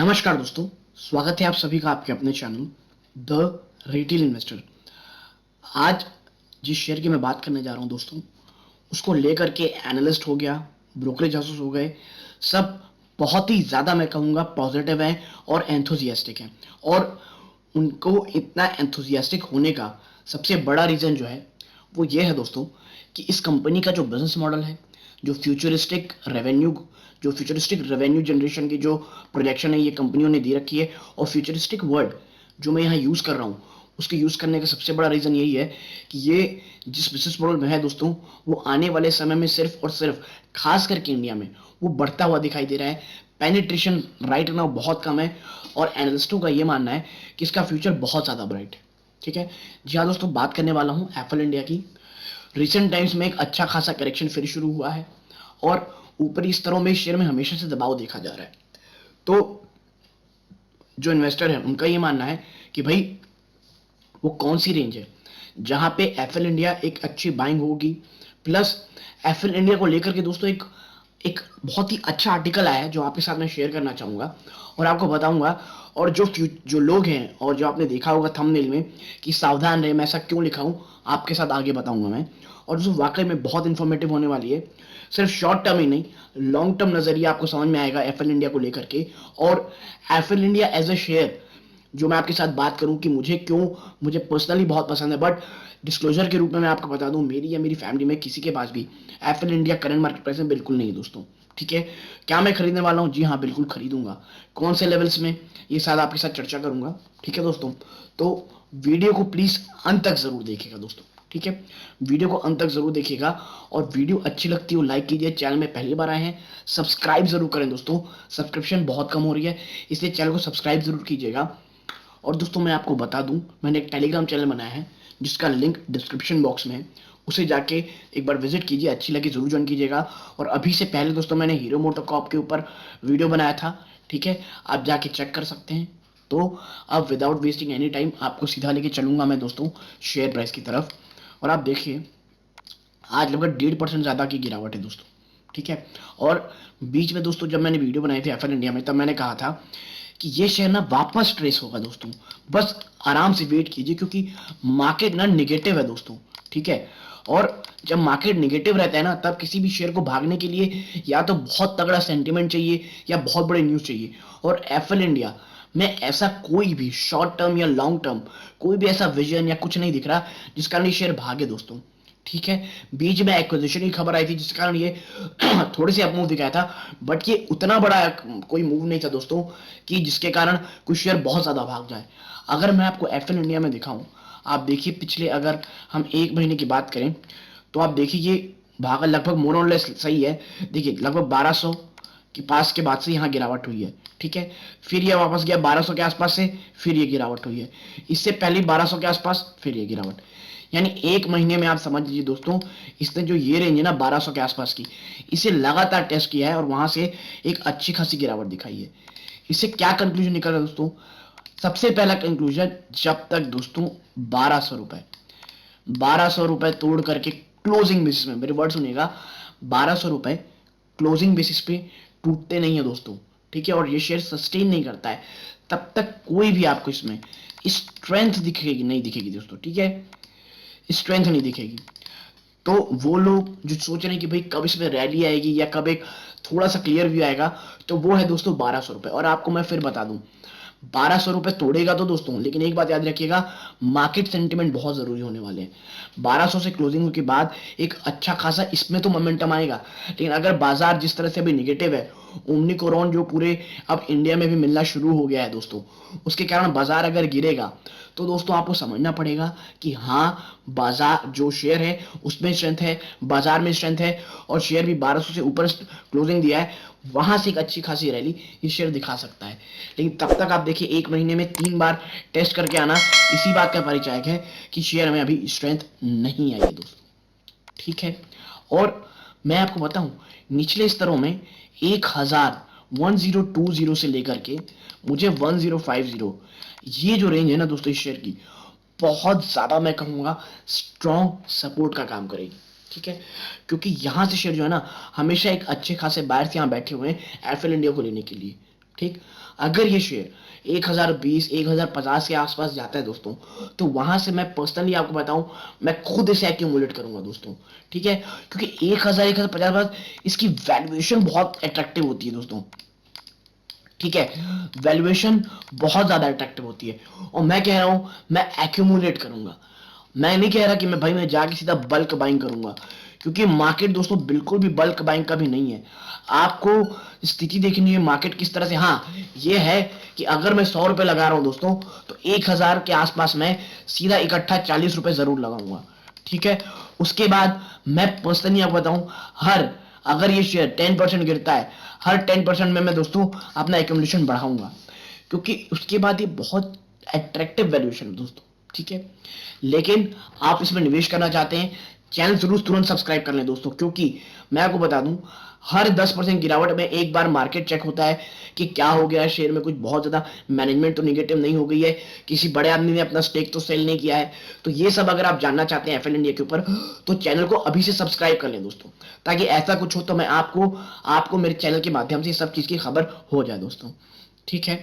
नमस्कार दोस्तों, स्वागत है आप सभी का आपके अपने चैनल द रिटेल इन्वेस्टर। आज जिस शेयर की मैं बात करने जा रहा हूं दोस्तों, उसको लेकर के एनालिस्ट हो गया, ब्रोकरेज हाउसेस हो गए, सब बहुत ही ज़्यादा मैं कहूँगा पॉजिटिव हैं और एंथुजियास्टिक हैं। और उनको इतना एंथुजियास्टिक होने का सबसे बड़ा रीज़न जो है वो ये है दोस्तों कि इस कंपनी का जो बिजनेस मॉडल है, जो फ्यूचरिस्टिक रेवेन्यू जो फ्यूचरिस्टिक रेवेन्यू जनरेशन की जो प्रोजेक्शन है ये कंपनियों ने दे रखी है। और फ्यूचरिस्टिक वर्ड जो मैं यहाँ यूज़ कर रहा हूँ, उसके यूज़ करने का सबसे बड़ा रीज़न यही है कि ये जिस बिजनेस मॉडल में है दोस्तों, वो आने वाले समय में सिर्फ और सिर्फ खास करके इंडिया में वो बढ़ता हुआ दिखाई दे रहा है। पेनिट्रेशन राइट नाउ बहुत कम है और एनालिस्टों का ये मानना है कि इसका फ्यूचर बहुत ज़्यादा ब्राइट है। ठीक है जी हाँ दोस्तों, बात करने वाला हूँ एप्पल इंडिया की। रिसेंट टाइम्स में एक अच्छा खासा करेक्शन फिर शुरू हुआ है और ऊपरी स्तरों में शेयर में हमेशा से दबाव देखा जा रहा है। तो जो इन्वेस्टर है उनका ये मानना है कि भाई वो कौन सी रेंज है जहां पे एफएल इंडिया एक अच्छी बाइंग होगी। प्लस एफएल इंडिया को लेकर के दोस्तों एक एक बहुत ही अच्छा आर्टिकल आया है जो आपके साथ मैं शेयर करना चाहूंगा और आपको बताऊंगा। और जो लोग हैं और जो आपने देखा होगा थंबनेल में कि सावधान रहे, मैं ऐसा क्यों लिखा हूं आपके साथ आगे बताऊंगा मैं। और जो वाकई में बहुत इंफॉर्मेटिव होने वाली है, सिर्फ शॉर्ट टर्म ही नहीं, लॉन्ग टर्म नजरिया आपको समझ में आएगा एफएल इंडिया को लेकर के। और FL India as a share जो मैं आपके साथ बात करूं कि मुझे पर्सनली बहुत पसंद है, बट डिस्क्लोजर के रूप में मैं आपको बता दूं, मेरी या मेरी फैमिली में किसी के पास भी FL India current market price में बिल्कुल नहीं है दोस्तों। ठीक है, क्या मैं खरीदने वाला हूँ? जी हाँ, बिल्कुल खरीदूंगा। कौन से लेवल्स में, ये साथ आपके साथ चर्चा करूंगा। ठीक है दोस्तों, तो वीडियो को प्लीज अंत तक जरूर देखिएगा दोस्तों। ठीक है, वीडियो को अंत तक जरूर देखिएगा और वीडियो अच्छी लगती हो लाइक कीजिए। चैनल में पहली बार आए हैं सब्सक्राइब जरूर करें दोस्तों, सब्सक्रिप्शन बहुत कम हो रही है इसलिए चैनल को सब्सक्राइब जरूर कीजिएगा। और दोस्तों मैं आपको बता दूं, मैंने एक टेलीग्राम चैनल बनाया है जिसका लिंक डिस्क्रिप्शन बॉक्स में है, उसे जाके एक बार विजिट कीजिए, अच्छी लगी जरूर ज्वाइन कीजिएगा। और अभी से पहले दोस्तों मैंने हीरो मोटोकॉर्प के ऊपर वीडियो बनाया था, ठीक है, आप जाके चेक कर सकते हैं। तो अब विदाउट वेस्टिंग एनी टाइम आपको सीधा लेके चलूंगा मैं दोस्तों शेयर प्राइस की तरफ। और आप देखिए आज लगभग 1.5% ज़्यादा की गिरावट है दोस्तों। ठीक है, और बीच में दोस्तों जब मैंने वीडियो बनाई थी एफएल इंडिया में, तब मैंने कहा था कि ये शेयर ना वापस ट्रेस होगा दोस्तों, बस आराम से वेट कीजिए क्योंकि मार्केट ना निगेटिव है दोस्तों। ठीक है, और जब मार्केट निगेटिव रहता है ना, तब किसी भी शेयर को भागने के लिए या तो बहुत तगड़ा सेंटिमेंट चाहिए या बहुत बड़े न्यूज़ चाहिए। और एफएल इंडिया में ऐसा कोई भी शॉर्ट टर्म या लॉन्ग टर्म कोई भी ऐसा विजन या कुछ नहीं दिख रहा जिस कारण ये शेयर भागे दोस्तों। ठीक है, बीच में एक्विजिशन की खबर आई थी जिस कारण ये थोड़ी सी अप मूव दिखाया था, बट ये उतना बड़ा कोई मूव नहीं था दोस्तों कि जिसके कारण कुछ शेयर बहुत ज्यादा भाग जाए। अगर मैं आपको एफएल इंडिया में दिखाऊं, आप देखिए पिछले अगर हम एक महीने की बात करें तो आप देखिए ये भागा लगभग मोर और लेस सही है। देखिए लगभग 1200 के पास के बाद से यहाँ गिरावट हुई है। ठीक है, फिर ये वापस गया 1200 के आसपास से, फिर ये गिरावट हुई है, इससे पहले 1200 के आसपास, फिर ये गिरावट। यानी एक महीने में आप समझ लीजिए दोस्तों, इसने जो ये रेंज है ना 1200 के आसपास की, इसे लगातार टेस्ट किया है और वहां से एक अच्छी खासी गिरावट दिखाई है। इससे क्या कंक्लूजन निकल रहा है दोस्तों? सबसे पहला कंक्लूजन, जब तक दोस्तों 1200 रुपए तोड़ करके क्लोजिंग बेसिस में, मेरे वर्ड सुनिएगा, 1200 रुपए क्लोजिंग बेसिस पे टूटते नहीं है दोस्तों। ठीक है, और ये शेयर सस्टेन नहीं करता है, तब तक कोई भी आपको इसमें स्ट्रेंथ दिखेगी नहीं दिखेगी दोस्तों। ठीक है, स्ट्रेंथ नहीं दिखेगी। तो वो लोग जो सोच रहे हैं कि भाई कब इसमें रैली आएगी या कब एक थोड़ा सा क्लियर व्यू आएगा, तो वो है दोस्तों 1200 रुपए। और आपको मैं फिर बता दूं, 1200 रुपए तोड़ेगा तो दोस्तों, लेकिन एक बात याद रखिएगा, मार्केट सेंटिमेंट बहुत जरूरी होने वाले हैं। 1200 से क्लोजिंग के बाद एक अच्छा खासा इसमें तो मोमेंटम आएगा, लेकिन अगर बाजार जिस तरह से अभी निगेटिव है, ओमनिकोरॉन जो पूरे अब इंडिया में भी मिलना शुरू हो गया है दोस्तों, उसके कारण बाजार अगर गिरेगा तो दोस्तों आपको समझना पड़ेगा कि हाँ, बाजार जो शेयर है उसमें स्ट्रेंथ है, बाजार में स्ट्रेंथ है, और शेयर भी 1200 से ऊपर क्लोजिंग दिया है, वहां से एक अच्छी खासी रैली ये शेयर दिखा सकता है। लेकिन तब तक आप देखिए एक महीने में 3 बार टेस्ट करके आना इसी बात का परिचायक है कि शेयर में अभी स्ट्रेंथ नहीं आई है दोस्तों। ठीक है, और मैं आपको बताऊं, निचले स्तरों में 1020 से लेकर के मुझे 1050, ये जो रेंज है ना दोस्तों इस शेयर की, बहुत ज्यादा मैं कहूंगा स्ट्रॉन्ग सपोर्ट का काम करेगी। ठीक है, क्योंकि यहां से शेयर जो है ना, हमेशा एक अच्छे खासे बायर्स यहां बैठे हुए हैं एफएल इंडिया को लेने के लिए। ठीक, अगर ये शेयर 1020 1050 के आसपास जाता है दोस्तों, तो वहां से मैं पर्सनली आपको बताऊं, मैं खुद इसे एक्यूमुलेट करूंगा दोस्तों। ठीक है, क्योंकि 1050 बाद इसकी वैल्यूएशन बहुत अट्रैक्टिव होती है दोस्तों। ठीक है, वैल्यूएशन बहुत ज्यादा अट्रैक्टिव होती है, और मैं कह रहा हूं मैं एक्यूमुलेट करूंगा। मैं नहीं कह रहा कि मैं जाके सीधा बल्क बाइंग करूंगा, क्योंकि मार्केट दोस्तों बिल्कुल भी बल्क बाइंग का भी नहीं है। आपको स्थिति देखनी है मार्केट किस तरह से। हाँ, ये है कि अगर मैं 100 रुपए लगा रहा हूं दोस्तों, तो 1000 के आसपास मैं सीधा इकट्ठा 40 रुपए जरूर लगाऊंगा। ठीक है, उसके बाद मैं पर्सनली आपको बताऊं, हर अगर ये शेयर 10% गिरता है, हर 10% में मैं दोस्तों अपना एक्यूमुलेशन बढ़ाऊंगा, क्योंकि उसके बाद ये बहुत अट्रैक्टिव वैल्यूएशन है दोस्तों। ठीक है, लेकिन आप इसमें निवेश करना चाहते हैं, चैनल जरूर तुरंत सब्सक्राइब कर लें दोस्तों, क्योंकि मैं आपको बता दूं, हर 10% गिरावट में एक बार मार्केट चेक होता है कि क्या हो गया है शेयर में, कुछ बहुत ज्यादा मैनेजमेंट तो निगेटिव नहीं हो गई है, किसी बड़े आदमी ने अपना स्टेक तो सेल नहीं किया है। तो ये सब अगर आप जानना चाहते हैं एफएल इंडिया के ऊपर, तो चैनल को अभी से सब्सक्राइब कर लें दोस्तों, ताकि ऐसा कुछ हो तो मैं आपको मेरे चैनल के माध्यम से सब चीज की खबर हो जाए दोस्तों। ठीक है,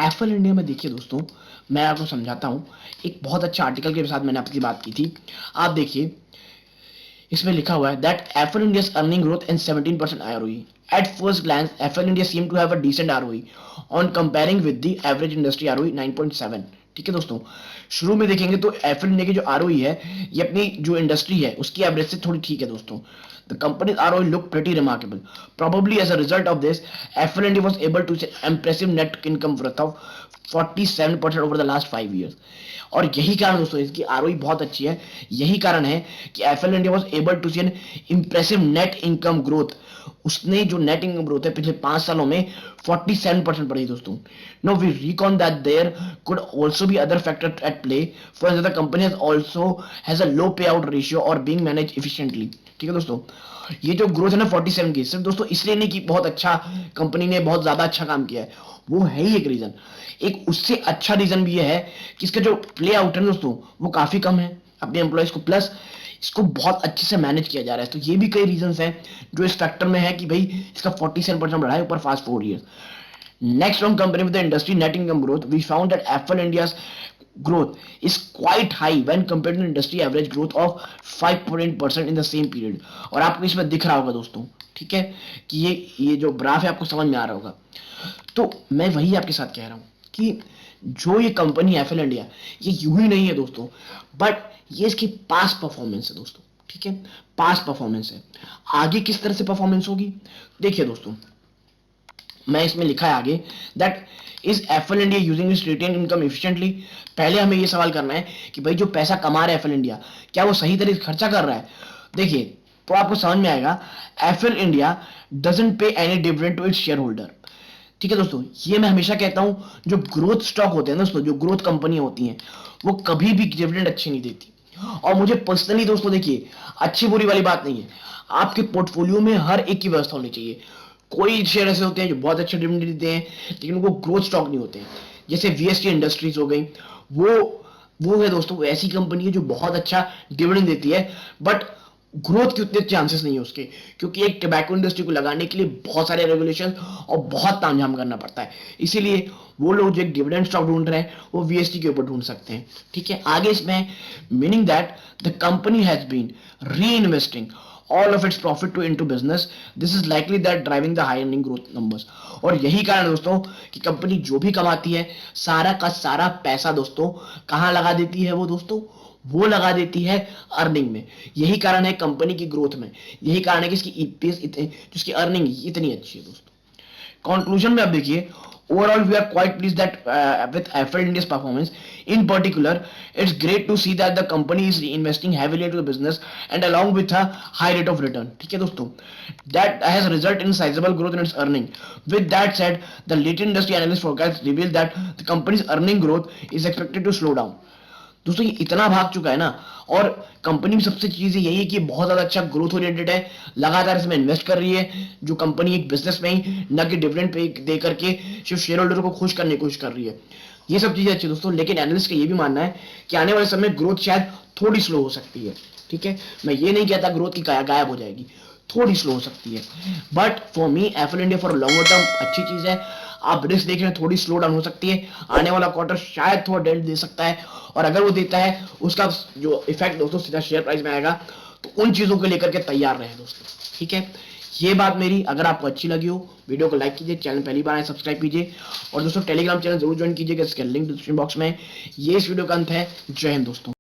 एफएल इंडिया में देखिए दोस्तों, मैं आपको समझाता हूं, एक बहुत अच्छा आर्टिकल के साथ मैंने आपकी बात की थी। आप देखिए, इसमें लिखा हुआ है that FL India's earning growth and 17% ROE. At first glance, FL India seem to have a decent ROE on comparing with the average industry ROE 9.7. ठीक है दोस्तों, शुरू में देखेंगे तो एफएल इंडिया की जो ROE है, ये अपनी जो इंडस्ट्री है उसकी एवरेज से थोड़ी ठीक है दोस्तों। The company's ROE looked pretty remarkable. Probably as a result of this, FL India was able to see impressive net income growth of 47% over the last 5 years. और यही कारण दोस्तों, इसकी आरओई बहुत अच्छी है। यही कारण है कि FL India was able to see an impressive net income growth. उसने जो नेट इनकम ग्रोथ है पिछले 5 सालों में 47% बढ़ी दोस्तों। No we reckon that there could also be other factor at play. For example, the company has a low payout ratio और being manage efficiently. ठीक है दोस्तों, ये जो ग्रोथ है ना 47 की, सिर्फ दोस्तों इसलिए नहीं कि बहुत अच्छा कंपनी ने बहुत ज्यादा अच्छा काम किया है, वो है ही एक रीजन। एक उससे अच्छा रीजन भी ये है कि इसका जो प्ले आउट है दोस्तों, वो काफी कम है अपने एम्प्लॉयज को, प्लस इसको बहुत अच्छे से मैनेज किया जा रहा है। तो ये भी कई रीजंस हैं जो इस फैक्टर में है कि भाई इसका 47% बढ़ा है ऊपर fast 4 years। Next on company with the industry net income growth, we found that Apple India's growth is quite high when compared to industry average growth of 5% in the same period। और आपको इसमें दिख रहा होगा दोस्तों, ठीक है, कि ये जो ग्राफ है आपको समझ में आ रहा होगा। तो मैं वही आपके साथ कह रहा हूं कि जो ये कंपनी एफएल इंडिया, ये यूं ही नहीं है दोस्तों, बट ये इसकी पास परफॉर्मेंस है दोस्तों। ठीक है, पास परफॉर्मेंस है। आगे किस तरह से परफॉर्मेंस होगी, देखिए दोस्तों, मैं इसमें लिखा है आगे that is FL India using its retain income efficiently. पहले हमें ये सवाल करना है कि भाई जो पैसा कमा रहा है एफएल इंडिया, क्या वो सही तरीके से खर्चा कर रहा है। देखिए, तो आपको समझ में आएगा, FL India doesn't pay any dividend to its share holder. ठीक है दोस्तों, ये मैं हमेशा कहता हूं, जो ग्रोथ स्टॉक होते हैं दोस्तों, जो ग्रोथ कंपनियां होती हैं, वो कभी भी डिविडेंड अच्छे नहीं देती। और मुझे पर्सनली दोस्तों, देखिए, अच्छी बुरी वाली बात नहीं है, आपके पोर्टफोलियो में हर एक की व्यवस्था होनी चाहिए। कोई शेयर ऐसे होते हैं जो बहुत अच्छे डिविडेंड देते हैं, लेकिन वो ग्रोथ स्टॉक नहीं होते हैं। जैसे वीएसटी इंडस्ट्रीज हो गई, वो है दोस्तों, वो ऐसी कंपनी है जो बहुत अच्छा डिविडेंड देती है, बट ग्रोथ के उतने चांसेस नहीं है उसके, क्योंकि एक टबैको इंडस्ट्री को लगाने के लिए बहुत सारे रेगुलेशन और बहुत तामझाम करना पड़ता है। इसीलिए वो लोग जो एक डिविडेंड स्टॉक ढूंढ रहे हैं, वो वीएसटी के ऊपर ढूंढ सकते हैं। ठीक है, आगे इसमें meaning that the company has been reinvesting all of its profit to into business, this is likely that driving the high earning growth numbers। और यही कारण दोस्तों कि कंपनी जो भी कमाती है, सारा का सारा पैसा दोस्तों कहां लगा देती है, वो दोस्तों वो लगा देती है अर्निंग में। यही कारण है कंपनी की ग्रोथ में, यही कारण है कि इसकी ईपीएस जिसकी अर्निंग इतनी अच्छी है दोस्तों। कंक्लूजन में आप देखिए, overall we are quite pleased that with Affle India's performance. In particular, it's great to see that the company is reinvesting heavily into the business and along with a high rate of return। ठीक है दोस्तों, that has resulted in sizable growth in its earning। With that said, the latest industry analyst forecast revealed that the company's earning growth is expected to slow down। दोस्तों, ये इतना भाग चुका है ना, और कंपनी में सबसे चीज यही है कि बहुत ज्यादा अच्छा ग्रोथ ओरिएंटेड है, लगातार इसमें इन्वेस्ट कर रही है, जो कंपनी एक बिजनेस में ही, न कि डिविडेंड पे दे करके सिर्फ शेयर होल्डर को खुश करने की कोशिश कर रही है। ये सब चीजें अच्छी दोस्तों, लेकिन एनालिस्ट का ये भी मानना है कि आने वाले समय ग्रोथ शायद थोड़ी स्लो हो सकती है। ठीक है, मैं ये नहीं कहता ग्रोथ की गायब हो जाएगी, थोड़ी स्लो हो सकती है, but for me FL India for longer term अच्छी चीज है। आप रिस्क देख रहे हैं थोड़ी स्लो डाउन हो सकती है, आने वाला क्वार्टर शायद थोड़ा डेल्ट दे सकता है, और अगर वो देता है उसका जो इफेक्ट दोस्तों सीधा शेयर प्राइस में आएगा। तो उन चीजों को लेकर के तैयार रहे दोस्तों, ठीक है। ये बात मेरी अगर आपको अच्छी लगी हो, वीडियो को लाइक कीजिए, चैनल पहली बार आए सब्सक्राइब कीजिए, और दोस्तों टेलीग्राम चैनल जरूर ज्वाइन कीजिएगा, इसके लिंक डिस्क्रिप्शन बॉक्स में। ये इस वीडियो का अंत है। जय हिंद दोस्तों।